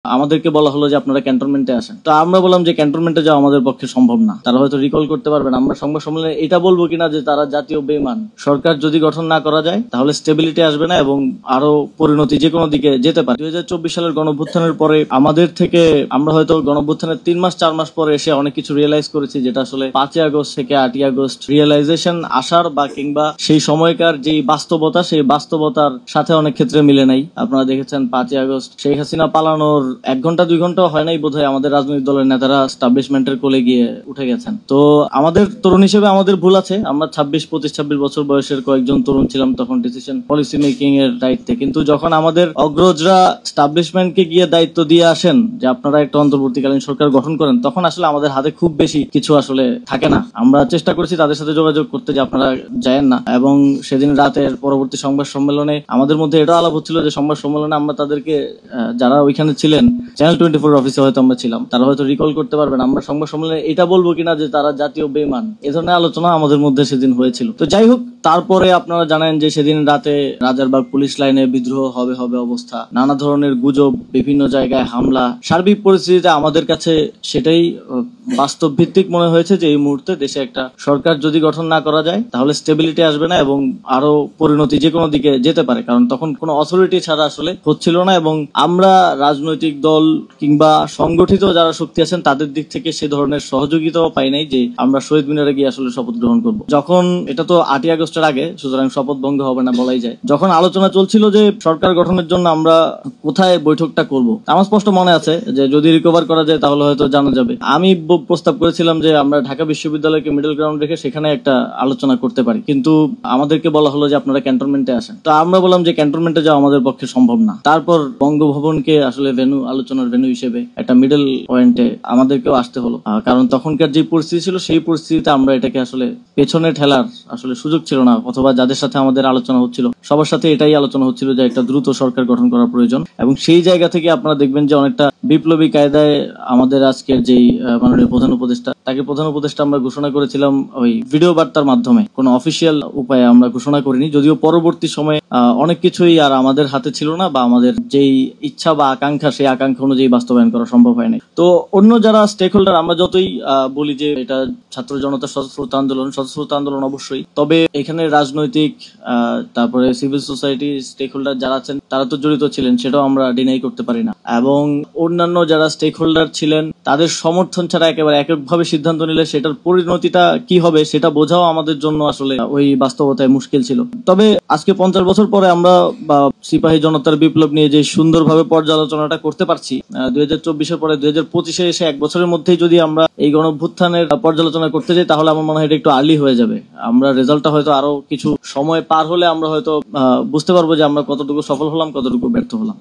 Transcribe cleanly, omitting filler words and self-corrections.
আমাদেরকে বলা হলো যে আপনারা ক্যান্টনমেন্টে আসেন। তো আমরা বললাম যে ক্যান্টনমেন্টে যাওয়া আমাদের পক্ষে সম্ভব না। তারা হয়তো রিকল করতে পারবেন। আমরা সংবাদ সম্মেলনে এটা বলবো কিনা যে তারা জাতীয় বেঈমান। সরকার যদি গঠন না করা যায় তাহলে স্টেবিলিটি আসবে না এবং আরো পরিণতি যে কোনো দিকে যেতে পারে। 2024 সালের গণঅভ্যুত্থানের পরে আমাদের থেকে আমরা হয়তো গণঅভ্যুত্থানের 3 মাস 4 মাস পরে এসে অনেক কিছু রিয়েলাইজ করেছি, যেটা আসলে 5 আগস্ট থেকে 8 আগস্ট রিয়েলাইজেশন আসার বা কিংবা সেই সময়কার যে বাস্তবতা, সেই বাস্তবতার সাথে অনেক ক্ষেত্রে মিলে নাই। আপনারা দেখেছেন 5 আগস্ট শেখ হাসিনা পালানোর 1 ঘন্টা 2 ঘন্টা হয় নাই বোধহয় আমাদের রাজনৈতিক দলের নেতারা এস্টাবলিশমেন্টের কোলে গিয়ে উঠে গেছেন। তো আমাদের তরুণ হিসেবে আমাদের ভুল আছে। আমরা 26 বছর বয়সের কয়েকজন তরুণ ছিলাম তখন ডিসিশন পলিসি মেকিং এর দায়িত্বে। কিন্তু যখন আমাদের অগ্রজরা এস্টাবলিশমেন্টকে গিয়ে দায়িত্ব দিয়ে আসেন যে আপনারা একটা অন্তর্বর্তীকালীন সরকার গঠন করেন, তখন আসলে আমাদের হাতে খুব বেশি কিছু আসলে থাকে না। আমরা চেষ্টা করেছি তাদের সাথে যোগাযোগ করতে যে আপনারা যায়েন না, এবং সেদিন রাতের পরবর্তী সংবাদ সম্মেলনে আমাদের মধ্যে এটা আলাপ হচ্ছিল যে সংবাদ সম্মেলনে আমরা তাদেরকে যারা ওইখানে ছিলেন, চ্যানেল 24 অফিসে হয়তো আমরা ছিলাম, তারা হয়তো রিকল করতে পারবেন, আমরা সংবাদ সম্মেলনে এটা বলবো কিনা যে তারা জাতীয় বেঈমান। এ ধরনের আলোচনা আমাদের মধ্যে সেদিন হয়েছিল। তো যাই হোক, তারপরে আপনারা জানেন যে সেদিন রাতে রাজারবাগ পুলিশ লাইনে বিদ্রোহ হবে হবে অবস্থা, নানা ধরনের গুজব, বিভিন্ন জায়গায় হামলা। সার্বিক পরিস্থিতিতে আমাদের কাছে সেটাই বাস্তব ভিত্তিক মনে হয়েছে যে এই মুহূর্তে দেশে একটা সরকার যদি গঠন না করা যায় তাহলে স্টেবিলিটি আসবে না এবং আরো পরিণতি যে কোনো দিকে যেতে পারে, কারণ তখন কোনো অথরিটি ছাড়া আসলে হচ্ছিল না। এবং আমরা রাজনৈতিক দল কিংবা সংগঠিত যারা শক্তি আছেন তাদের দিক থেকে সে ধরনের সহযোগিতাও পাই নাই যে আমরা শহীদ মিনারে গিয়ে আসলে শপথ গ্রহণ করবো। যখন এটা তো 8 আগস্টের আগে, সুতরাং শপথ ভঙ্গ হবে না বলাই যায়। যখন আলোচনা চলছিল যে সরকার গঠনের জন্য আমরা কোথায় বৈঠকটা করব, আমার স্পষ্ট মনে আছে যে যদি রিকভার করা যায় তাহলে হয়তো জানা যাবে। আমি প্রস্তাব করেছিলাম যে আমরা ঢাকা বিশ্ববিদ্যালয়কে মিডল গ্রাউন্ড রেখে সেখানে একটা আলোচনা করতে পারি, কিন্তু আমাদেরকে বলা হলো যে আপনারা ক্যান্টনমেন্টে আসেন। তো আমরা বললাম যে ক্যান্টনমেন্টে যাওয়া আমাদের পক্ষে সম্ভব না। তারপর বঙ্গভবনকে আসলে আলোচনার ভেন্যু হিসেবে একটা মিডল পয়েন্টে আমাদেরকেও আসতে হলো, কারণ তখনকার যে পরিস্থিতি ছিল সেই পরিস্থিতিতে আমরা এটাকে আসলে পেছনে ঠেলার আসলে সুযোগ ছিল না, অথবা যাদের সাথে আমাদের আলোচনা হচ্ছিল সবার সাথে এটাই আলোচনা হচ্ছিল যে একটা দ্রুত সরকার গঠন করা প্রয়োজন। এবং সেই জায়গা থেকে আপনারা দেখবেন যে অনেকটা বিপ্লবী কায়দায় আমাদের আজকের যেই মাননীয় প্রধান উপদেষ্টা, তাকে প্রধান উপদেষ্টা আমরা ঘোষণা করেছিলাম ওই ভিডিও বার্তার মাধ্যমে, কোনো অফিসিয়াল উপায়ে আমরা ঘোষণা করিনি, যদিও পরবর্তী সময়ে অনেক কিছুই আর আমাদের হাতে ছিল না, বা আমাদের যেই ইচ্ছা বা আকাঙ্ক্ষা সেই আকাঙ্ক্ষা অনুযায়ী বাস্তবায়ন করা সম্ভব হয়নি। তো অন্য যারা স্টেক হোল্ডার, আমরা যতই বলি যে এটা ছাত্র জনতা স্বতঃস্ফূর্ত আন্দোলন অবশ্যই, তবে এখানে রাজনৈতিক তারপরে সিভিল সোসাইটি স্টেক হোল্ডার যারা আছেন তারা তো জড়িত ছিলেন, সেটাও আমরা ডিনাই করতে পারি না। এবং অন্যান্য যারা স্টেক হোল্ডার ছিলেন তাদের সমর্থন ছাড়া একেবারে এককভাবে সিদ্ধান্ত নিলে সেটার পরিণতিটা কি হবে সেটা বোঝাও আমাদের জন্য আসলে ওই বাস্তবতায় মুশকিল ছিল। তবে আজকে 50 বছর পরে আমরা সিপাহী জনতার বিপ্লব নিয়ে যে সুন্দরভাবে পর্যালোচনাটা করতে পারছি, 2024-এর পরে 2025-এ এসে 1 বছরের মধ্যেই যদি আমরা এই গণঅভ্যুত্থানের পর্যালোচনা করতে যাই তাহলে আমার মনে হয় এটা একটু আর্লি হয়ে যাবে। আমরা রেজাল্টটা হয়তো আরো কিছু সময় পার হলে আমরা হয়তো বুঝতে পারবো যে আমরা কতটুকু সফল হলাম, কতটুকু ব্যর্থ হলাম।